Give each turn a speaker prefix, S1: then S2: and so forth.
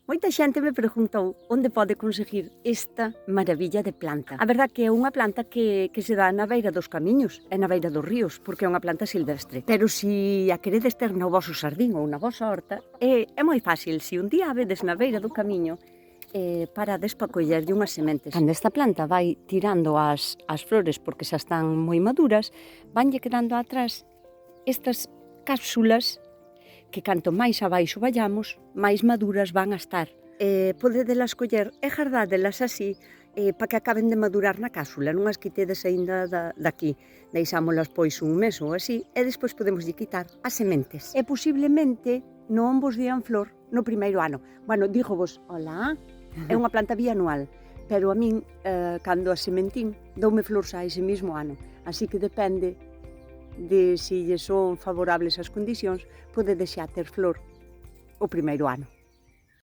S1: Moita xente me preguntou onde pode conseguir esta maravilla de planta. A verdad que é unha planta que se dá na beira dos camiños e na beira dos ríos, porque é unha planta silvestre. Pero se a queredes ter no voso xardín ou na vosa horta, é moi fácil. Se un día a vedes na beira do camiño, parades para collerlle unhas sementes. Cando esta planta vai tirando as flores porque xa están moi maduras, vanlle quedando atrás estas cápsulas que canto máis abaixo vayamos, máis maduras van a estar. Podedelas coller e gardádelas así para que acaben de madurar na cápsula, non as quitedes aínda daqui. Deixámolas pois un mes ou así e despois podemos quitar as sementes. E posiblemente non vos dean flor no primeiro ano. Bueno, dígovos, hola, é unha planta bianual, pero a min, cando a sementín, doume flor xa ese mesmo ano. Así que depende de se lle son favorables as condicións, pode deixar ter flor o primeiro ano.